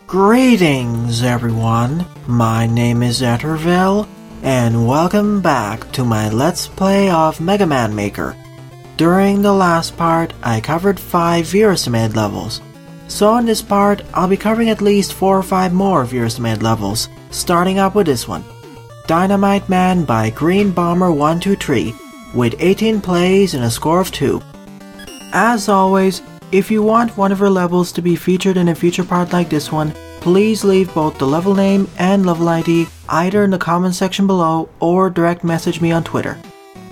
Greetings everyone, my name is Etterville, and welcome back to my Let's Play of Mega Man Maker. During the last part, I covered 5 viewer-submitted levels. So in this part, I'll be covering at least 4 or 5 more viewer-submitted levels, starting up with this one. Dynamyte Man by Green Bomber 123, with 18 plays and a score of 2. As always, if you want one of your levels to be featured in a future part like this one, please leave both the level name and level ID either in the comment section below or direct message me on Twitter.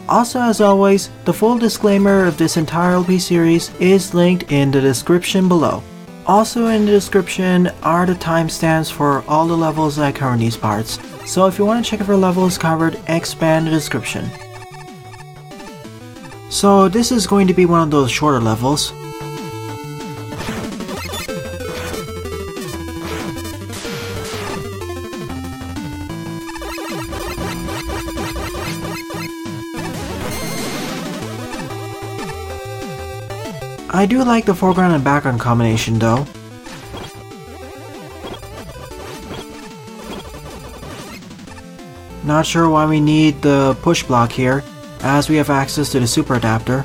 Also, as always, the full disclaimer of this entire LP series is linked in the description below. Also in the description are the timestamps for all the levels I cover in these parts, so if you want to check if your level is covered, expand the description. So this is going to be one of those shorter levels. I do like the foreground and background combination though. Not sure why we need the push block here, as we have access to the super adapter.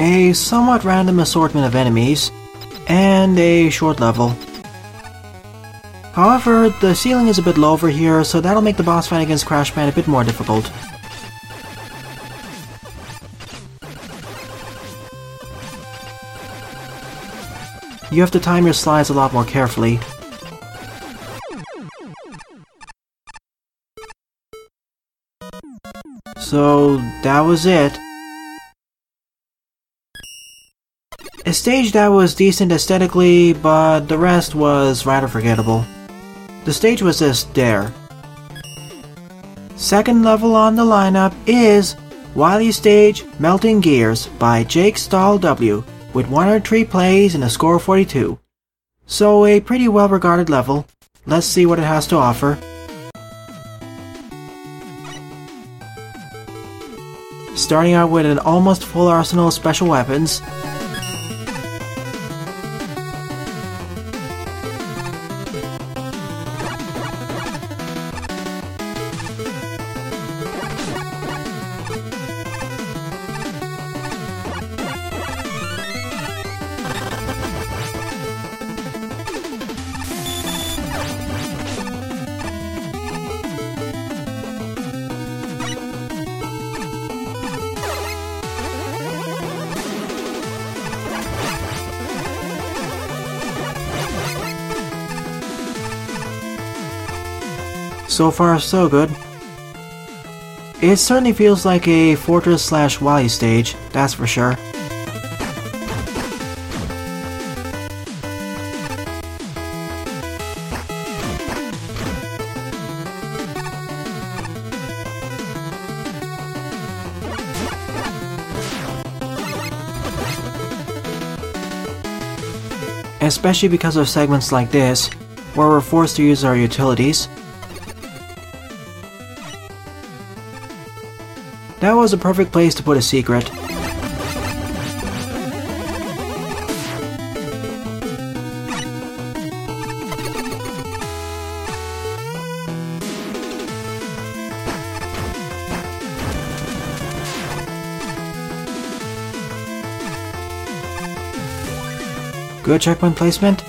A somewhat random assortment of enemies, and a short level. However, the ceiling is a bit low over here, so that'll make the boss fight against Crashman a bit more difficult. You have to time your slides a lot more carefully. So that was it. A stage that was decent aesthetically, but the rest was rather forgettable. The stage was just there. Second level on the lineup is Wily Stage Melting Gears by JakeStallW, with 103 plays and a score of 42. So a pretty well regarded level. Let's see what it has to offer. Starting out with an almost full arsenal of special weapons. So far, so good. It certainly feels like a Fortress/Wily stage, that's for sure. Especially because of segments like this, where we're forced to use our utilities. That was a perfect place to put a secret. Good checkpoint placement.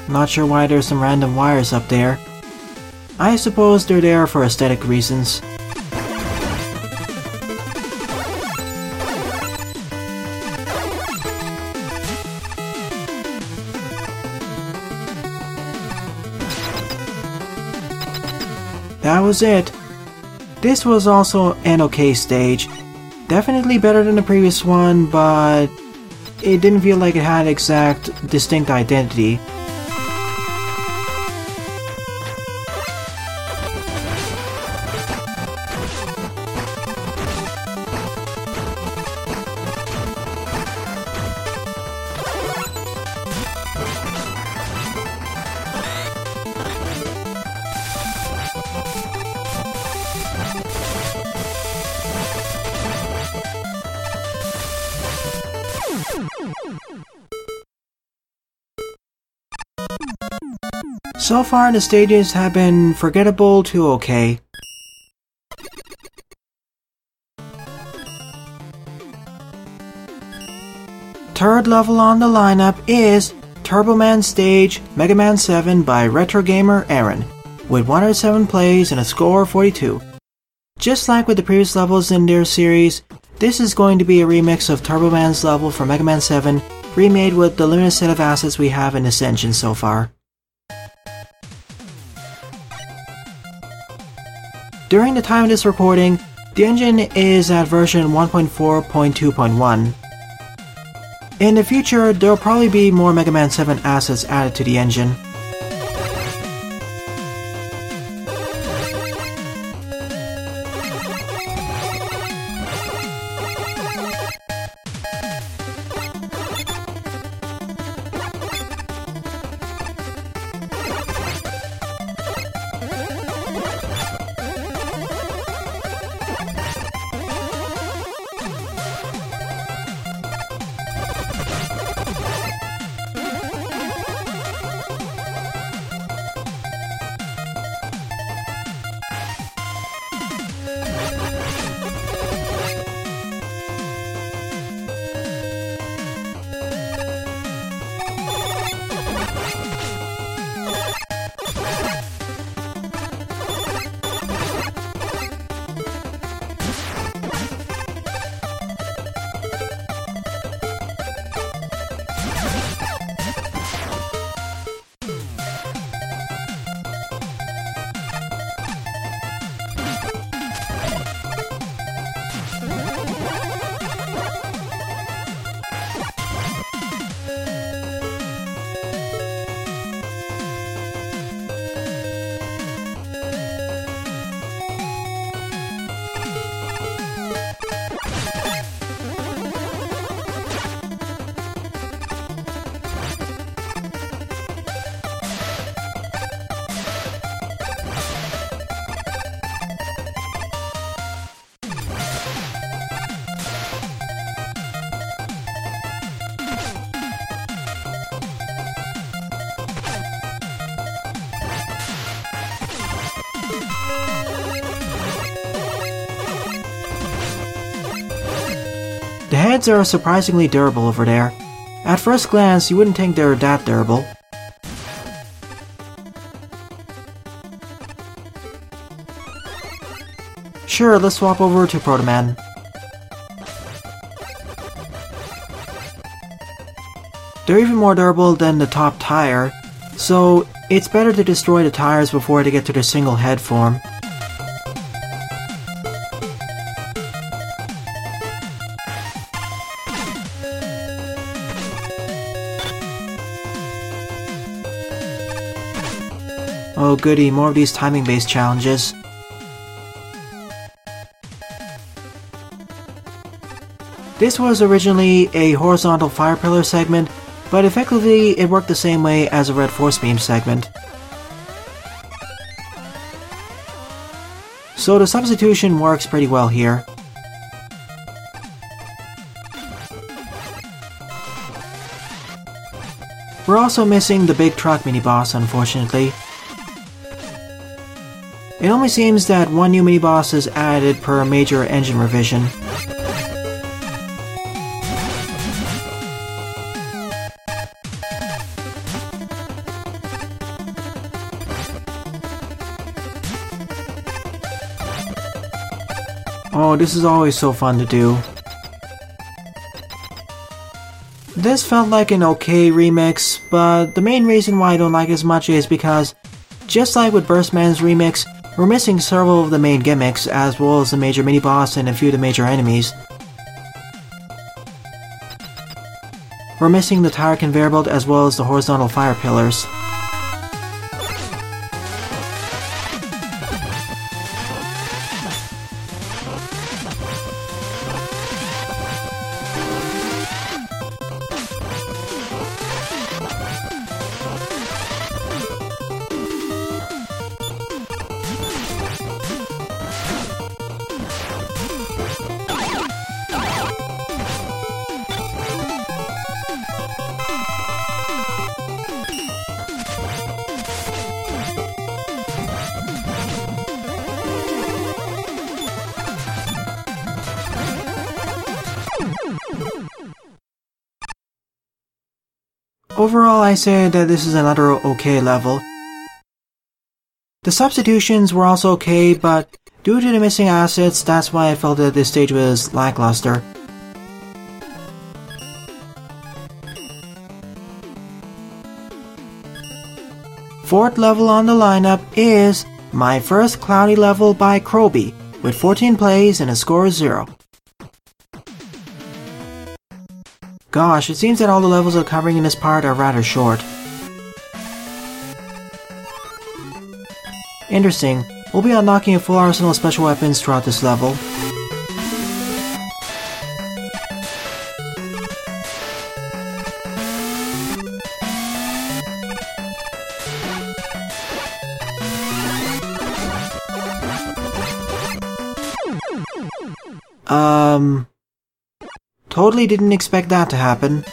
Not sure why there's some random wires up there. I suppose they're there for aesthetic reasons. That was it. This was also an okay stage. Definitely better than the previous one, but it didn't feel like it had exact distinct identity. So far, the stages have been forgettable to okay. Third level on the lineup is Turbo Man Stage Mega Man 7 by Retrogameraaron, with 107 plays and a score of 42. Just like with the previous levels in their series, this is going to be a remix of Turbo Man's level for Mega Man 7, remade with the limited set of assets we have in this engine so far. During the time of this recording, the engine is at version 1.4.2.1. In the future, there will probably be more Mega Man 7 assets added to the engine. The heads are surprisingly durable over there. At first glance, you wouldn't think they're that durable. Sure, let's swap over to Proto Man. They're even more durable than the top tire, so it's better to destroy the tires before they get to their single head form. Oh goody, more of these timing-based challenges. This was originally a horizontal fire pillar segment, but effectively it worked the same way as a red force beam segment. So the substitution works pretty well here. We're also missing the big truck mini-boss, unfortunately. It only seems that one new mini-boss is added per major engine revision. Oh, this is always so fun to do. This felt like an okay remix, but the main reason why I don't like it as much is because, just like with Burstman's remix, we're missing several of the main gimmicks, as well as the major mini-boss and a few of the major enemies. We're missing the tire conveyor belt as well as the horizontal fire pillars. Overall, I say that this is another okay level. The substitutions were also okay, but due to the missing assets, that's why I felt that this stage was lackluster. Fourth level on the lineup is My First Cloudy Level by Croby, with 14 plays and a score of 0. Gosh, it seems that all the levels we're covering in this part are rather short. Interesting, we'll be unlocking a full arsenal of special weapons throughout this level. Totally didn't expect that to happen.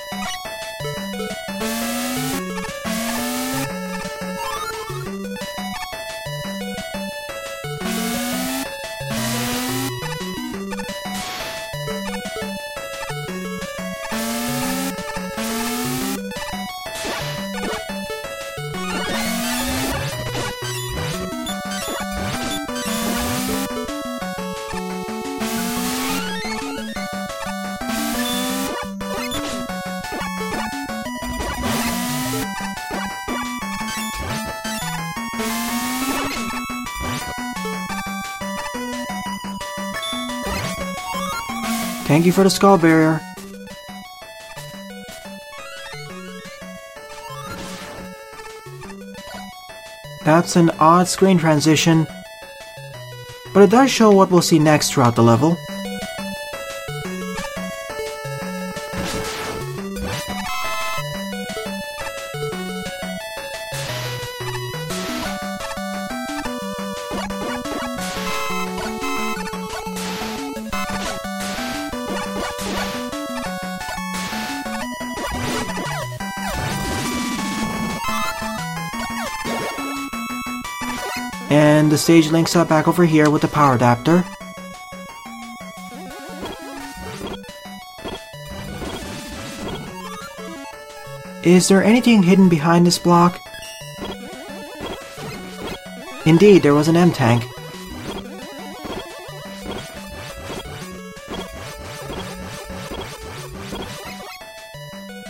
Thank you for the skull barrier. That's an odd screen transition, but it does show what we'll see next throughout the level. And the stage links up back over here with the power adapter. Is there anything hidden behind this block? Indeed, there was an M-tank.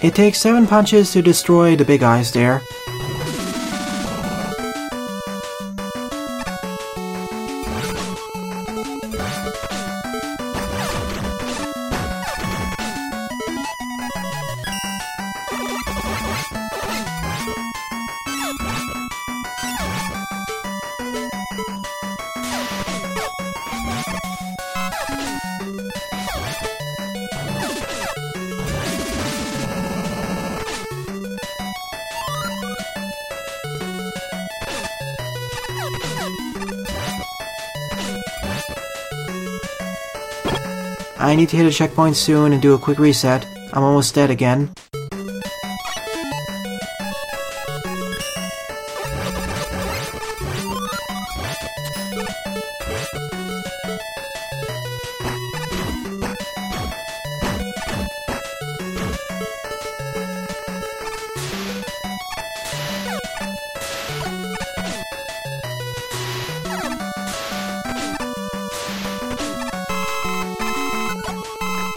It takes 7 punches to destroy the big eyes there. I need to hit a checkpoint soon and do a quick reset. I'm almost dead again.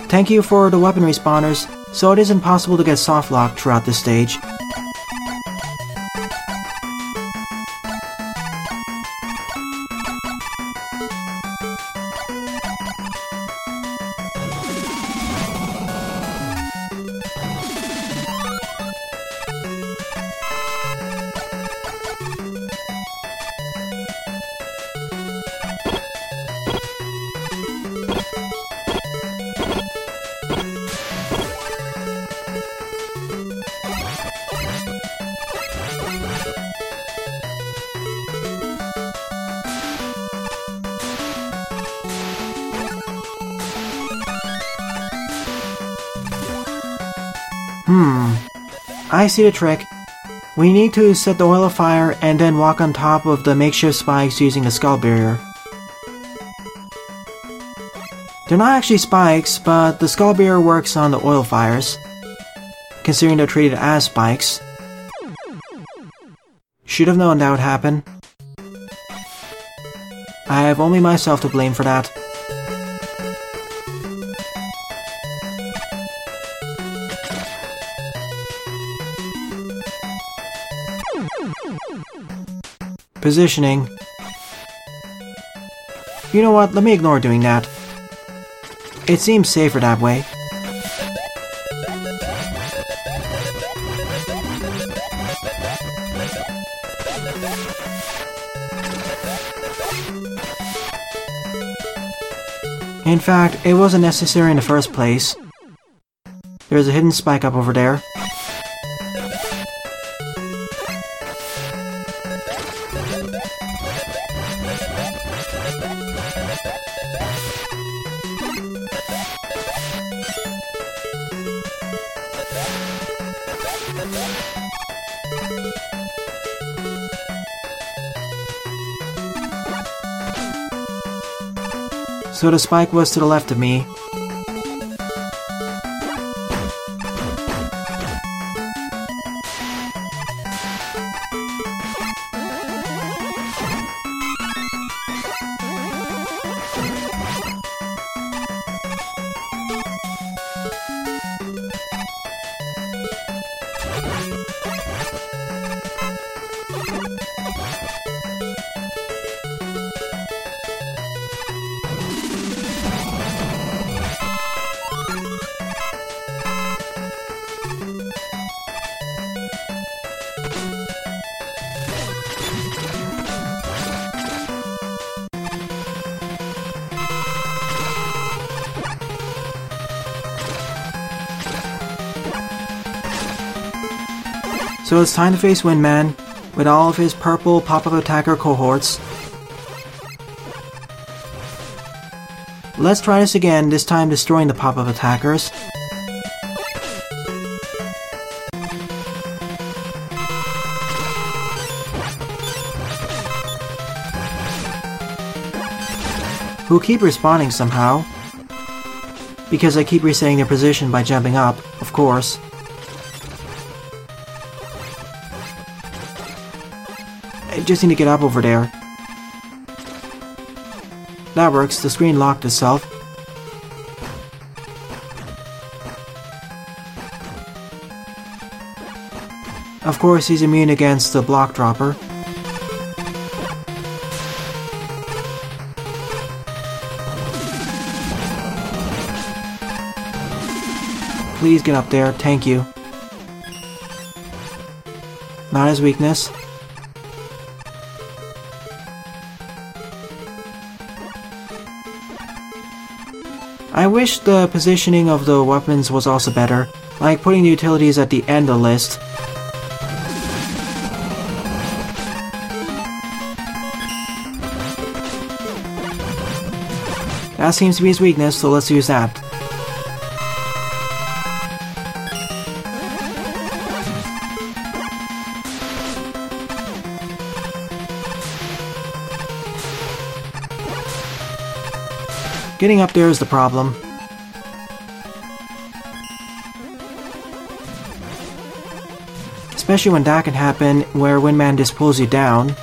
Thank you for the weapon respawners, so it isn't possible to get soft locked throughout this stage. I see the trick. We need to set the oil afire and then walk on top of the makeshift spikes using the skull barrier. They're not actually spikes, but the skull barrier works on the oil fires, considering they're treated as spikes. Should have known that would happen. I have only myself to blame for that. Positioning. You know what, let me ignore doing that. It seems safer that way. In fact, it wasn't necessary in the first place. There's a hidden spike up over there. So the spike was to the left of me. So it's time to face Windman, with all of his purple pop-up attacker cohorts. Let's try this again, this time destroying the pop-up attackers. Who keep respawning somehow. Because I keep resetting their position by jumping up, of course. I just need to get up over there. That works, the screen locked itself. Of course, he's immune against the block dropper. Please get up there, thank you. Not his weakness. I wish the positioning of the weapons was also better, like putting the utilities at the end of the list. That seems to be his weakness, so let's use that. Getting up there is the problem. Especially when that can happen, where Windman just pulls you down.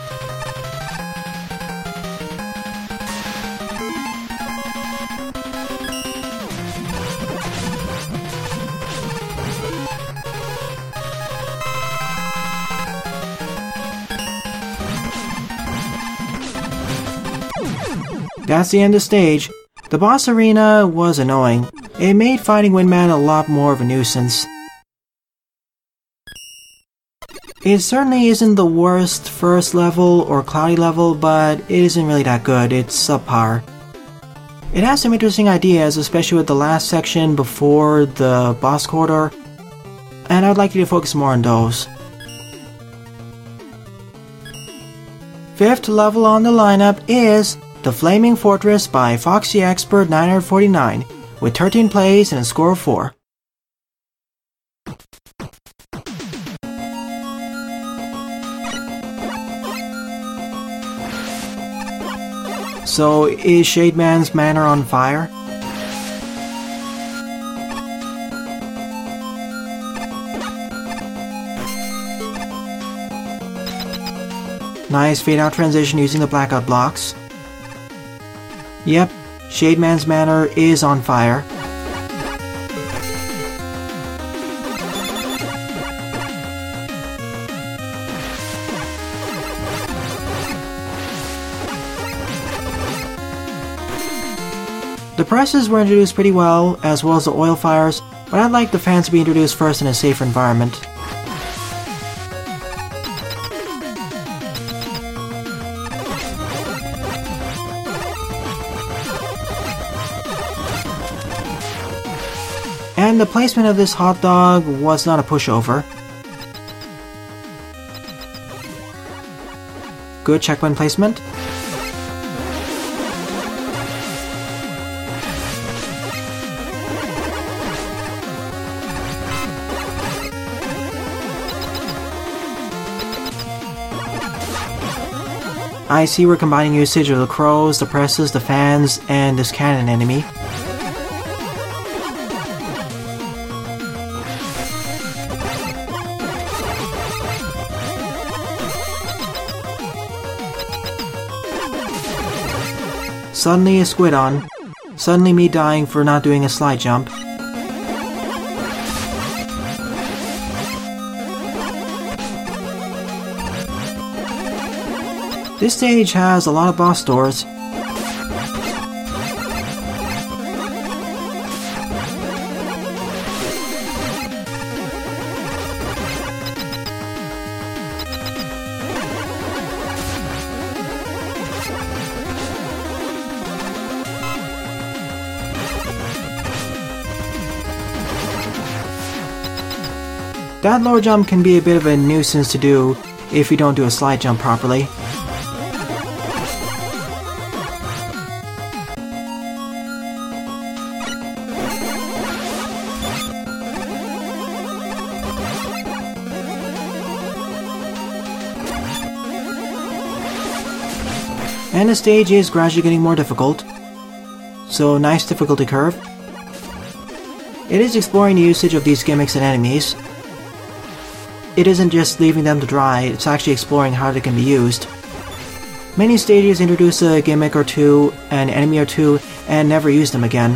That's the end of the stage. The boss arena was annoying. It made fighting Windman a lot more of a nuisance. It certainly isn't the worst first level or cloudy level, but it isn't really that good. It's subpar. It has some interesting ideas, especially with the last section before the boss corridor, and I'd like you to focus more on those. Fifth level on the lineup is The Flaming Fortress by Foxy Expert 949, with 13 plays and a score of 4. So, is Shade Man's manor on fire? Nice fade-out transition using the blackout blocks. Yep, Shade Man's manor is on fire. The presses were introduced pretty well as the oil fires, but I'd like the fans to be introduced first in a safer environment. And the placement of this hot dog was not a pushover. Good checkpoint placement. I see we're combining usage of the crows, the presses, the fans, and this cannon enemy. Suddenly a squid on. Suddenly me dying for not doing a slide jump. This stage has a lot of boss doors. That low jump can be a bit of a nuisance to do if you don't do a slide jump properly. And the stage is gradually getting more difficult, so nice difficulty curve. It is exploring the usage of these gimmicks and enemies. It isn't just leaving them to dry, it's actually exploring how they can be used. Many stages introduce a gimmick or two, an enemy or two, and never use them again.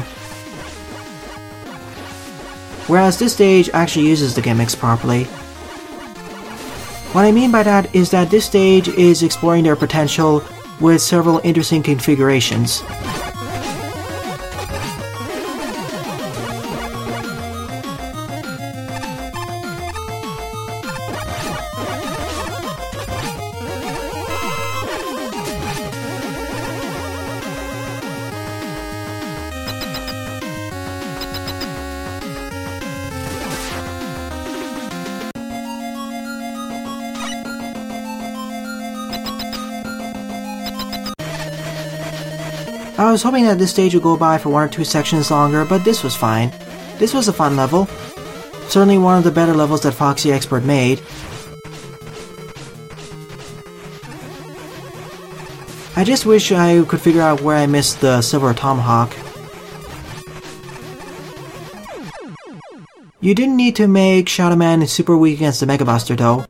Whereas this stage actually uses the gimmicks properly. What I mean by that is that this stage is exploring their potential with several interesting configurations. I was hoping that this stage would go by for 1 or 2 sections longer, but this was fine. This was a fun level. Certainly one of the better levels that Foxy Expert made. I just wish I could figure out where I missed the Silver Tomahawk. You didn't need to make Shadow Man super weak against the Mega Buster though.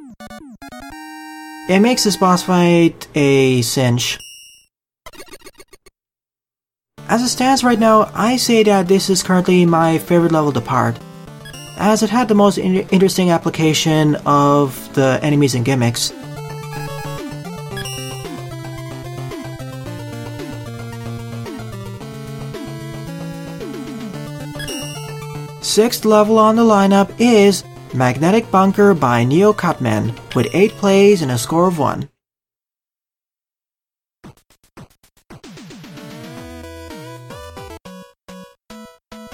It makes this boss fight a cinch. As it stands right now, I say that this is currently my favorite level to part, as it had the most interesting application of the enemies and gimmicks. Sixth level on the lineup is Magnetic Bunker by Cutman, with 8 plays and a score of 1.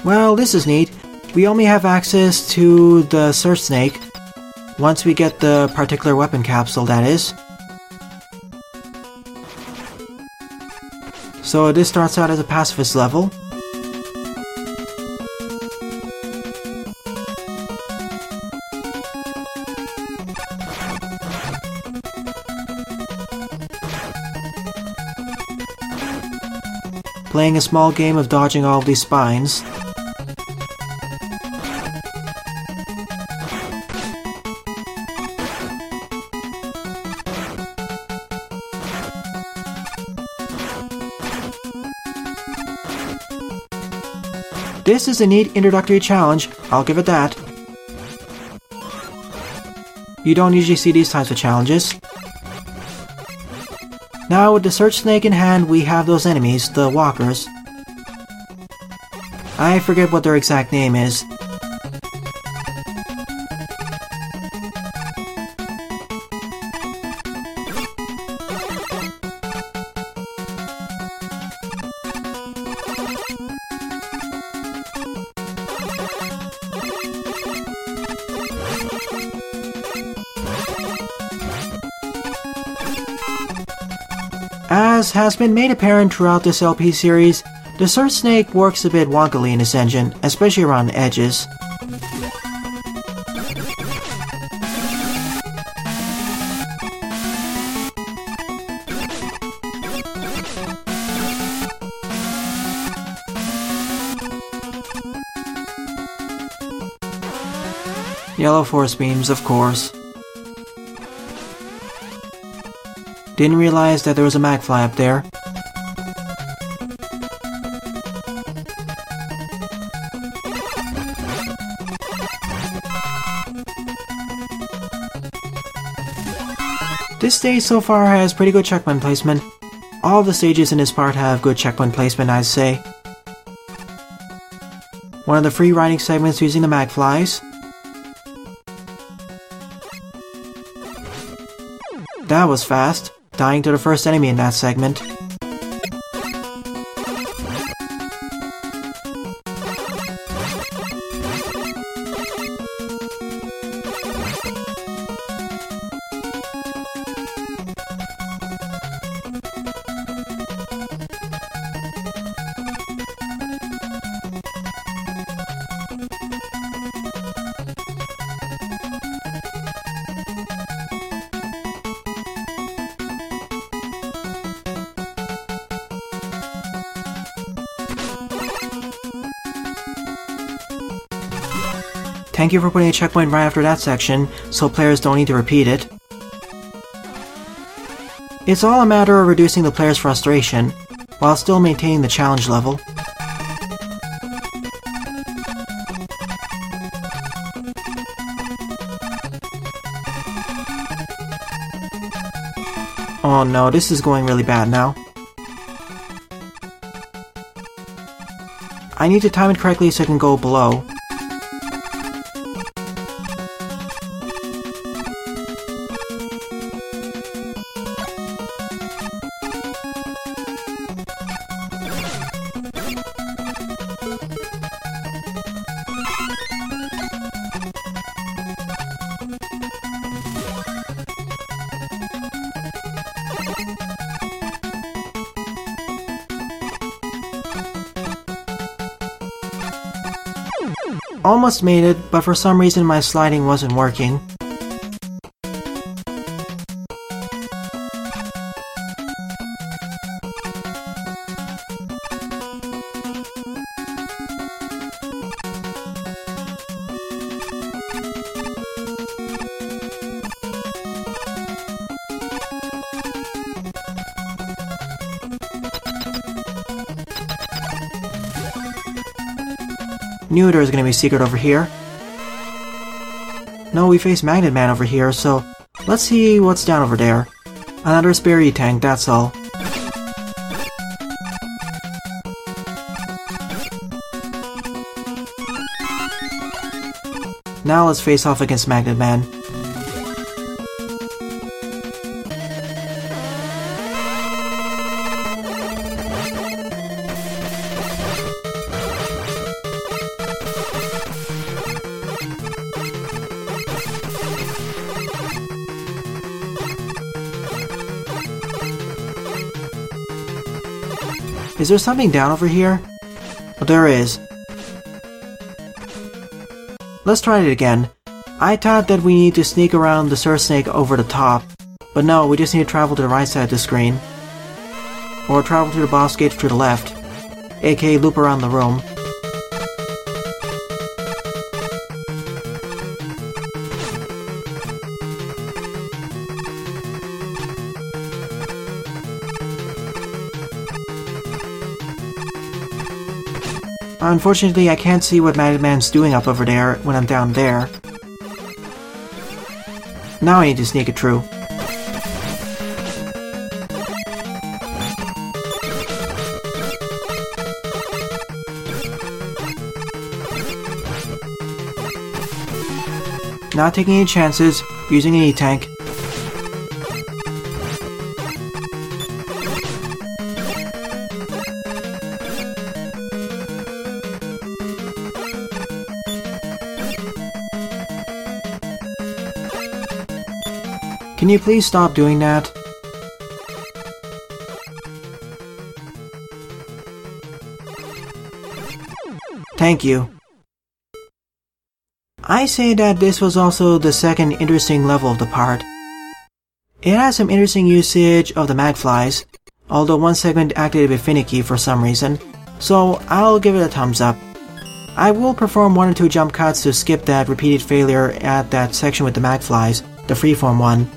Well, this is neat. We only have access to the Search Snake once we get the particular weapon capsule, that is. So this starts out as a pacifist level. Playing a small game of dodging all of these spines. This is a neat introductory challenge, I'll give it that. You don't usually see these types of challenges. Now with the Search Snake in hand, we have those enemies, the walkers. I forget what their exact name is. As has been made apparent throughout this LP series, the Search Snake works a bit wonkily in this engine, especially around the edges. Yellow force beams, of course. Didn't realize that there was a magfly up there. This stage so far has pretty good checkpoint placement. All the stages in this part have good checkpoint placement, I'd say. One of the free riding segments using the magflies. That was fast, dying to the first enemy in that segment. Thank you for putting a checkpoint right after that section, so players don't need to repeat it. It's all a matter of reducing the player's frustration, while still maintaining the challenge level. Oh no, this is going really bad now. I need to time it correctly so I can go below. Almost made it, but for some reason my sliding wasn't working. Knew there was gonna be a secret over here. No, we face Magnet Man over here, so let's see what's down over there. Another spare E-tank, that's all. Now let's face off against Magnet Man. Is there something down over here? Oh, there is. Let's try it again. I thought that we need to sneak around the Surf Snake over the top, but no, we just need to travel to the right side of the screen. Or travel to the boss gate to the left, aka loop around the room. Unfortunately, I can't see what Magnet Man's doing up over there when I'm down there. Now I need to sneak it through. Not taking any chances, using an E-Tank. Can you please stop doing that? Thank you. I say that this was also the second interesting level of the part. It has some interesting usage of the magflies, although one segment acted a bit finicky for some reason, so I'll give it a thumbs up. I will perform 1 or 2 jump cuts to skip that repeated failure at that section with the magflies, the freeform one.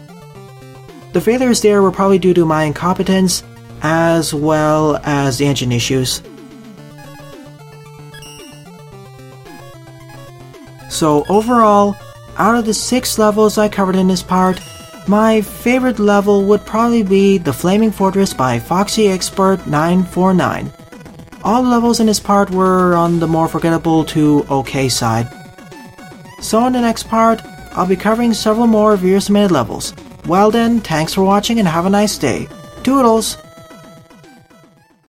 The failures there were probably due to my incompetence, as well as the engine issues. So overall, out of the 6 levels I covered in this part, my favorite level would probably be the Flaming Fortress by Foxy Expert 949. All the levels in this part were on the more forgettable to okay side. So in the next part, I'll be covering several more viewer-submitted levels. Well then, thanks for watching and have a nice day. Toodles!